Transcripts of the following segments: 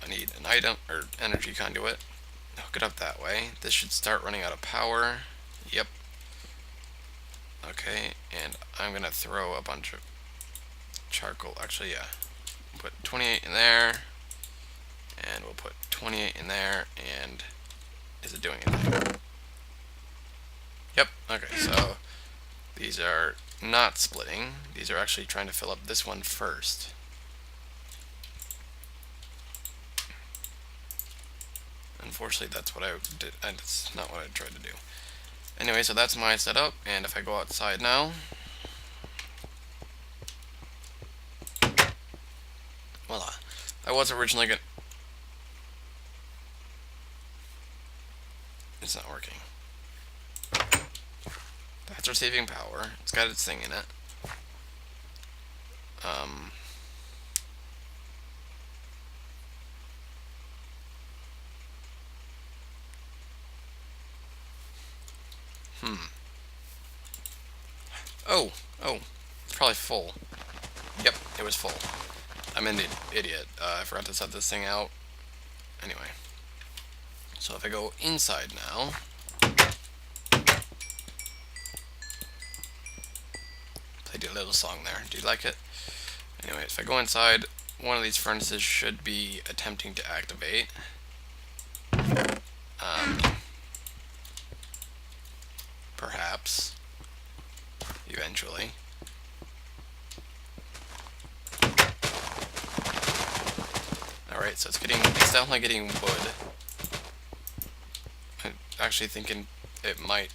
I need an item or energy conduit. Hook it up that way. This should start running out of power. Yep. Okay, and I'm gonna throw a bunch of charcoal. Actually, yeah. Put 28 in there, and we'll put 28 in there, and is it doing anything? Yep. Okay, so these are not splitting. These are actually trying to fill up this one first. Unfortunately, that's what I did, and it's not what I tried to do. Anyway, so that's my setup, and if I go outside now, voila. I was originally gonna... It's not working. That's receiving power. It's got its thing in it. Oh, it's probably full. Yep, it was full. I'm an idiot. I forgot to set this thing out. Anyway. So if I go inside now... Played a little song there. Do you like it? Anyway, if I go inside, one of these furnaces should be attempting to activate. Perhaps. Eventually. Alright, so it's definitely getting wood. I'm actually thinking it might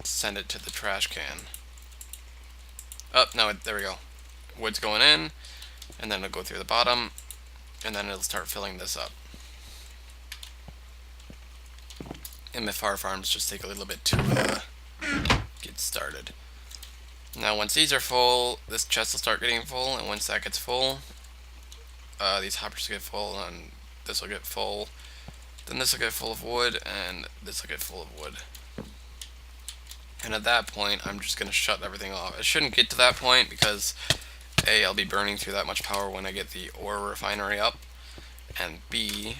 send it to the trash can. Oh, no, there we go. Wood's going in, and then it'll go through the bottom, and then it'll start filling this up. MFR farms just take a little bit to get started. Now once these are full, this chest will start getting full, and once that gets full, these hoppers will get full, and this will get full, then this will get full of wood, and this will get full of wood. And at that point, I'm just going to shut everything off. It shouldn't get to that point because A, I'll be burning through that much power when I get the ore refinery up, and B,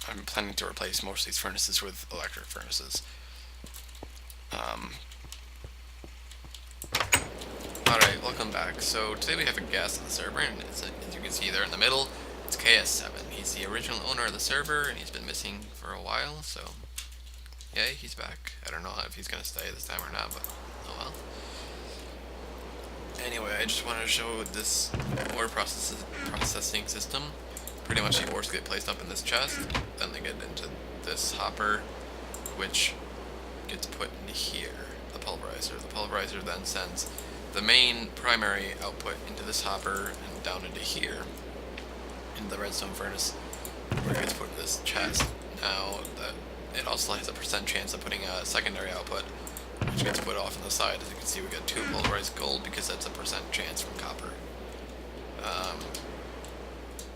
I'm planning to replace most of these furnaces with electric furnaces. Alright, welcome back. So today we have a guest on the server, and as you can see there in the middle, it's KS7. He's the original owner of the server, and he's been missing for a while, so yay, he's back. I don't know if he's going to stay this time or not, but oh well. Anyway, I just wanted to show this ore processing system. Pretty much the ores get placed up in this chest, then they get into this hopper, which gets put into here, the pulverizer. The pulverizer then sends the main primary output into this hopper and down into here, into the redstone furnace, where it gets put in this chest. Now, it also has a % chance of putting a secondary output, which gets put off on the side. As you can see, we got 2 pulverized gold because that's a % chance from copper.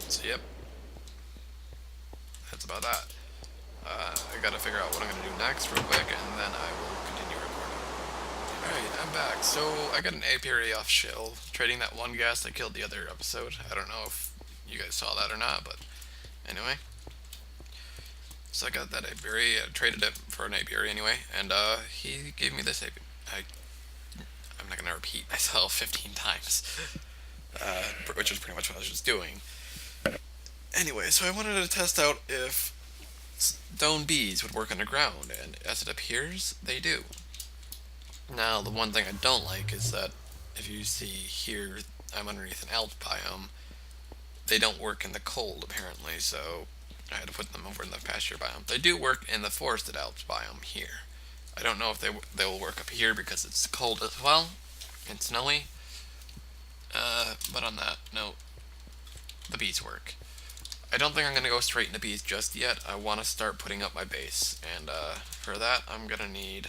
So yep, that's about that. I gotta figure out what I'm gonna do next real quick, and then I will continue recording. Alright, I'm back. So I got an apiary off shell, trading that one gas that killed the other episode. I don't know if you guys saw that or not, but anyway. So I got that apiary, I traded it for an apiary anyway, and he gave me this apiary. I'm not gonna repeat myself 15 times, which is pretty much what I was just doing. Anyway, so I wanted to test out if stone bees would work underground, and as it appears, they do. Now, the one thing I don't like is that if you see here, I'm underneath an alp biome. They don't work in the cold, apparently, so I had to put them over in the pasture biome. They do work in the forested alps biome here. I don't know if they will work up here because it's cold as well and snowy. But on that note, the bees work. I don't think I'm going to go straight into bees just yet. I want to start putting up my base, and for that I'm going to need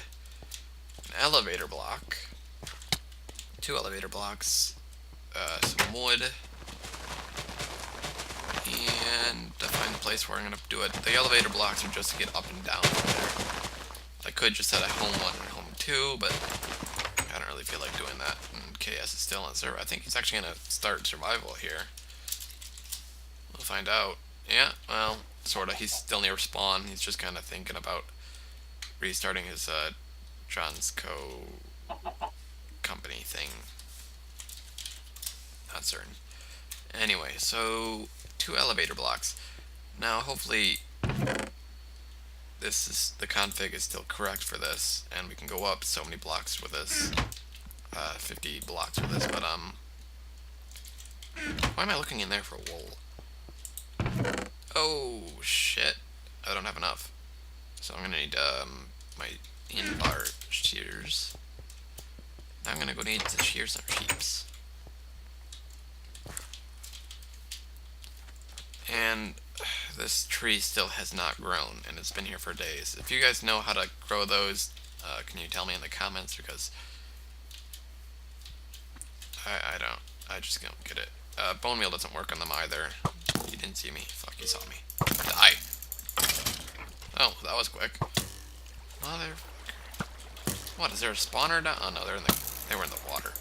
an elevator block, 2 elevator blocks, some wood, and to find the place where I'm going to do it. The elevator blocks are just to get up and down from there. I could just set a home 1 and home 2, but I don't really feel like doing that, and KS is still on the server. I think he's actually going to start survival here. We'll find out. Yeah, well, sorta. He's still near spawn. He's just kind of thinking about restarting his John's company thing. Not certain. Anyway, so 2 elevator blocks. Now, hopefully, the config is still correct for this, and we can go up so many blocks with this. 50 blocks with this, but why am I looking in there for wool? Oh shit! I don't have enough, so I'm gonna need my in-bar shears. I'm gonna go need to shear some sheeps. And this tree still has not grown, and it's been here for days. If you guys know how to grow those, can you tell me in the comments? Because I don't. I just don't get it. Bone meal doesn't work on them either. He didn't see me. Fuck, he saw me. Die. Oh, that was quick. Mother. What, is there a spawner down? Oh no, they were in the water.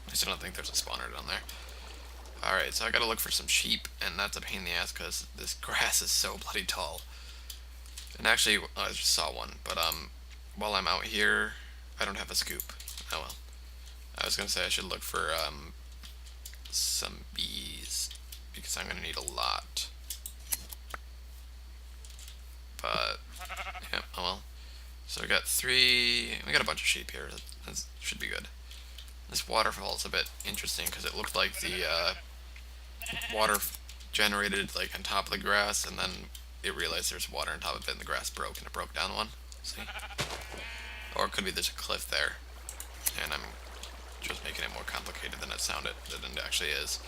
I still don't think there's a spawner down there. Alright, so I gotta look for some sheep, and that's a pain in the ass because this grass is so bloody tall. And actually, I just saw one, but while I'm out here, I don't have a scoop. Oh well. I was gonna say I should look for some bees, because I'm gonna need a lot. But, yeah, oh well. So we got a bunch of sheep here. That should be good. This waterfall is a bit interesting because it looked like the water generated like on top of the grass, and then it realized there's water on top of it, and the grass broke, and it broke down one. See? Or it could be there's a cliff there, and I'm just making it more complicated than it actually is.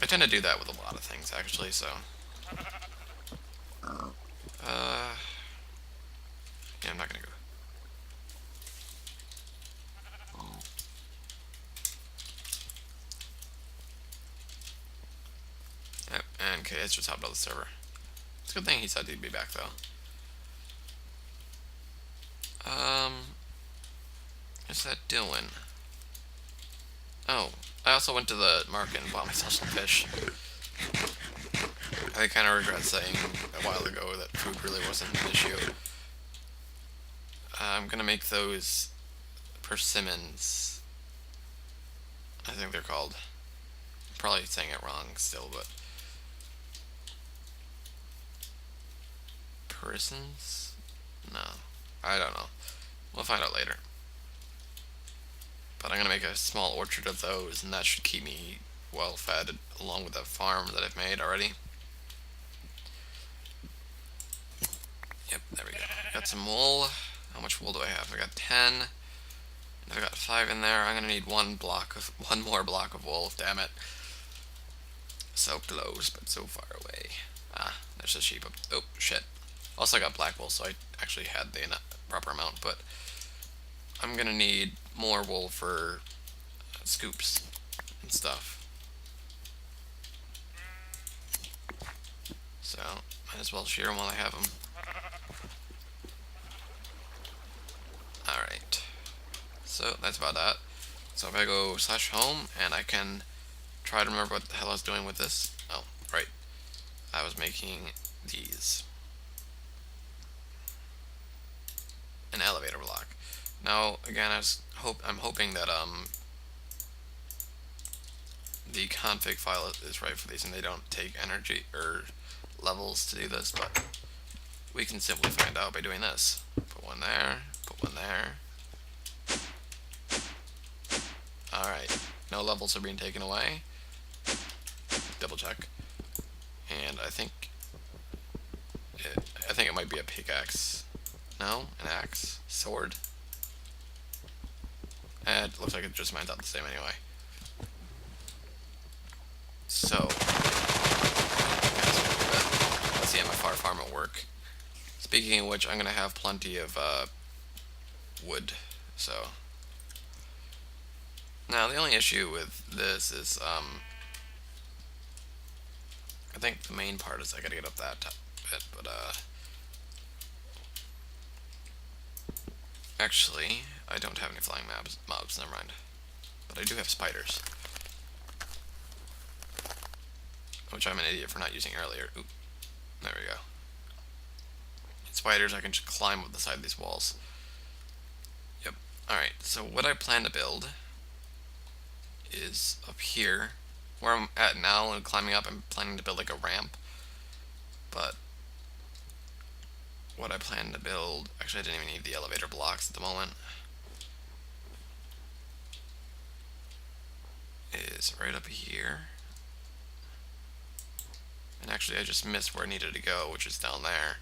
I tend to do that with a lot of things, actually, so. Yeah, I'm not gonna go. Yep, and okay, it's just hopped on the server. It's a good thing he said he'd be back, though. What's that doing? Oh, I also went to the market and bought myself some fish. I kind of regret saying a while ago that food really wasn't an issue. I'm gonna make those persimmons. I think they're called. Probably saying it wrong still, but persons? No, I don't know. We'll find out later. But I'm gonna make a small orchard of those, and that should keep me well fed, along with the farm that I've made already. Yep, there we go. Got some wool. How much wool do I have? I got 10. And I've got 5 in there. I'm gonna need one more block of wool. Damn it. So close, but so far away. Ah, there's a sheep. Oh shit. Also, I got black wool, so I actually had the proper amount. But I'm gonna need more wool for scoops and stuff. So might as well shear them while I have them. Alright, so that's about that. So if I go /home, and I can try to remember what the hell I was doing with this. Oh, right. I was making these. An elevator block. Now, again, I'm hoping that the config file is right for these, and they don't take energy or levels to do this, but we can simply find out by doing this. Put one there, put one there. Alright, no levels are being taken away. Double check. And I think it might be a pickaxe. No? An axe? Sword? And it looks like it just mines out the same anyway. So, let's see how my farm will work. Speaking of which, I'm gonna have plenty of wood. So now the only issue with this is I think the main part is I gotta get up that bit, but actually I don't have any flying mobs. Never mind. But I do have spiders. which I'm an idiot for not using earlier. Oop, there we go. Spiders, I can just climb up the side of these walls. Yep. Alright, so what I plan to build is up here. Where I'm at now and climbing up, I'm planning to build like a ramp. But what I plan to build, actually I didn't even need the elevator blocks at the moment, is right up here. And actually I just missed where I needed to go, which is down there.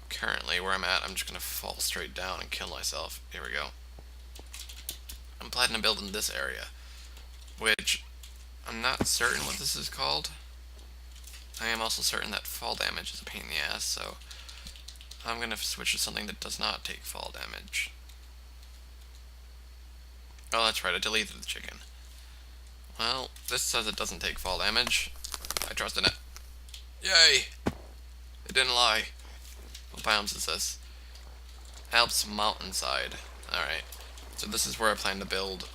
Currently, where I'm at, I'm just going to fall straight down and kill myself. Here we go. I'm planning to build in this area, which I'm not certain what this is called. I am also certain that fall damage is a pain in the ass, so I'm going to switch to something that does not take fall damage. Oh, that's right, I deleted the chicken. Well, this says it doesn't take fall damage. I trust in it. Yay! It didn't lie. What biomes is this? Alps Mountainside. Alright. So this is where I plan to build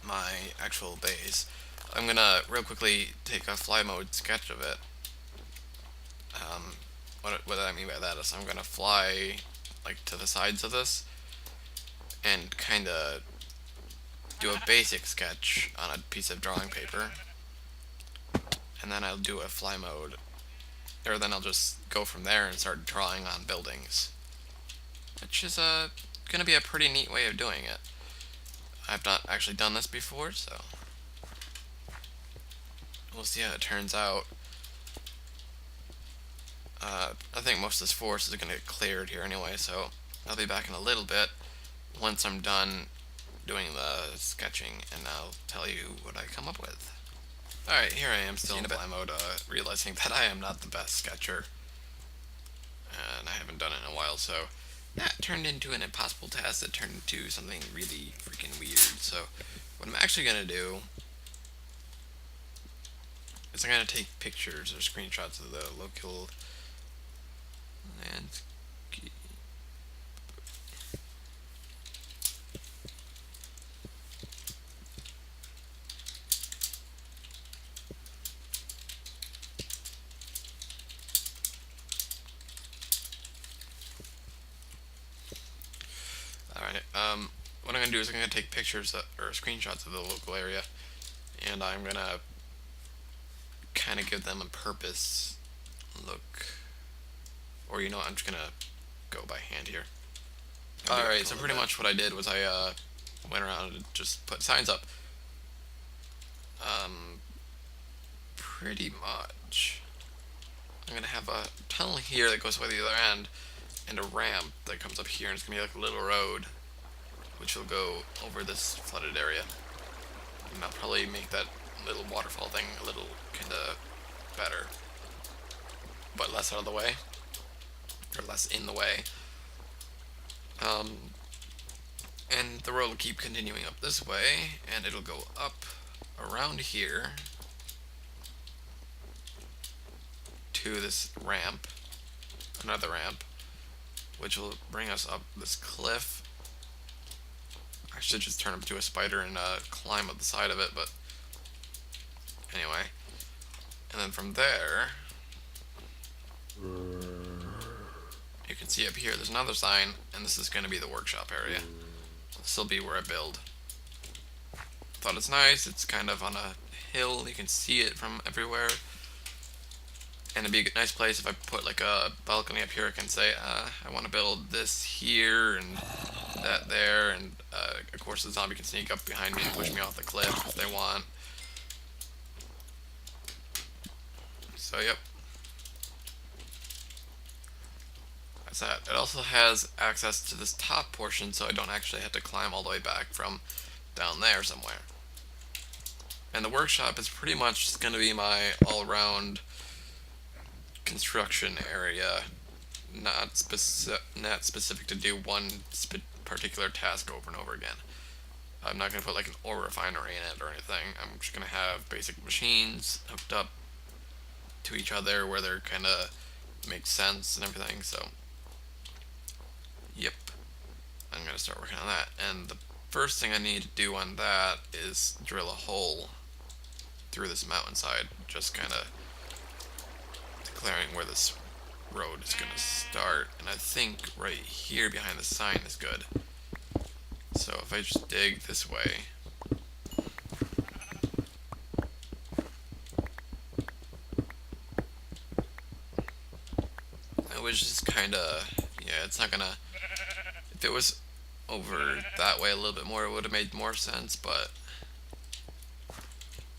my actual base. I'm gonna real quickly take a fly mode sketch of it. What I mean by that is I'm gonna fly like to the sides of this and kinda do a basic sketch on a piece of drawing paper. And then I'll do a fly mode, or then I'll just go from there and start drawing on buildings, which is going to be a pretty neat way of doing it. I've not actually done this before, so we'll see how it turns out. I think most of this forest is going to get cleared here anyway, so I'll be back in a little bit once I'm done doing the sketching, and I'll tell you what I come up with. Alright, here I am still in fly mode, realizing that I am not the best sketcher, and I haven't done it in a while, so that turned into an impossible task that turned into something really freaking weird. So what I'm actually going to do is I'm going to take pictures or screenshots of the local landscape. Alright, what I'm going to do is I'm going to take pictures or screenshots of the local area, and I'm going to kind of give them a purpose look. Or you know what, I'm just going to go by hand here. Alright, so pretty much what I did was I went around and just put signs up. Pretty much. I'm going to have a tunnel here that goes by the other end, and a ramp that comes up here, and it's going to be like a little road, which will go over this flooded area. And I'll probably make that little waterfall thing a little kind of better, but less out of the way, or less in the way. And the road will keep continuing up this way, and it'll go up around here to this ramp, another ramp, which will bring us up this cliff. I should just turn up to a spider and climb up the side of it, but anyway. And then from there, you can see up here there's another sign, and this is going to be the workshop area. This will be where I build. Thought it's nice, it's kind of on a hill, you can see it from everywhere. And it'd be a nice place if I put like a balcony up here. I can say, I want to build this here and that there, and of course the zombie can sneak up behind me and push me off the cliff if they want. So yep, that's that. It also has access to this top portion, so I don't actually have to climb all the way back from down there somewhere. And the workshop is pretty much going to be my all-around construction area, not specific to do one particular task over and over again. I'm not going to put like an ore refinery in it or anything. I'm just going to have basic machines hooked up to each other where they're kind of make sense and everything. So yep, I'm going to start working on that. And the first thing I need to do on that is drill a hole through this mountainside, just kind of declaring where this road is going to start. And I think right here behind the sign is good. So if I just dig this way, it was just kind of, yeah, it's not gonna, if it was over that way a little bit more, it would have made more sense, but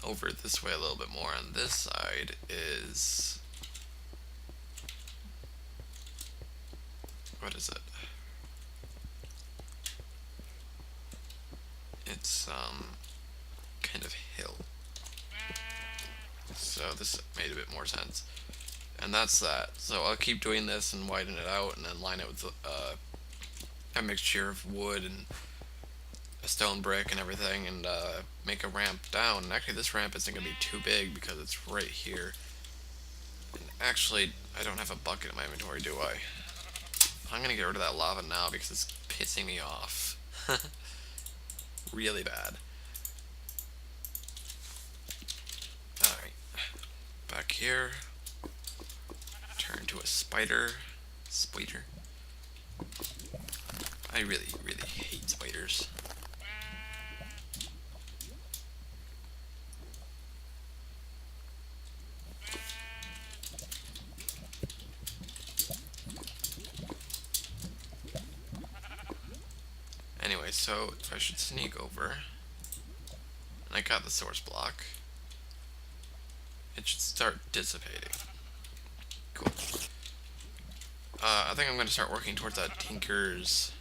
over this way a little bit more on this side is, what is it? It's kind of hill. So this made a bit more sense. And that's that. So I'll keep doing this and widen it out and then line it with a mixture of wood and a stone brick and everything, and make a ramp down. And actually this ramp isn't going to be too big because it's right here. And actually, I don't have a bucket in my inventory, do I? I'm going to get rid of that lava now because it's pissing me off. Really bad. Alright. Back here. Turn to a spider. Spider. I really, really hate spiders. Anyway, so if I should sneak over, and I got the source block, it should start dissipating. Cool. I think I'm going to start working towards that Tinker's.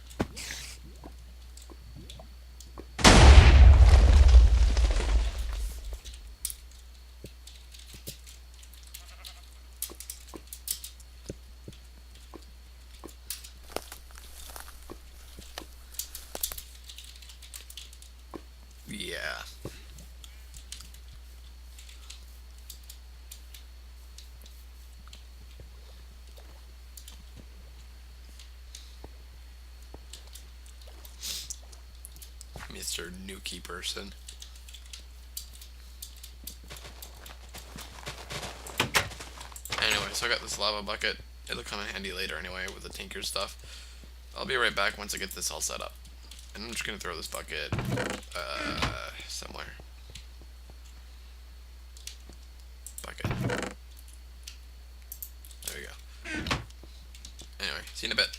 Yeah. Mr. Nuki person. Anyway, so I got this lava bucket. It'll come in handy later anyway with the Tinker stuff. I'll be right back once I get this all set up. And I'm just going to throw this bucket somewhere. Bucket. There we go. Anyway, see you in a bit.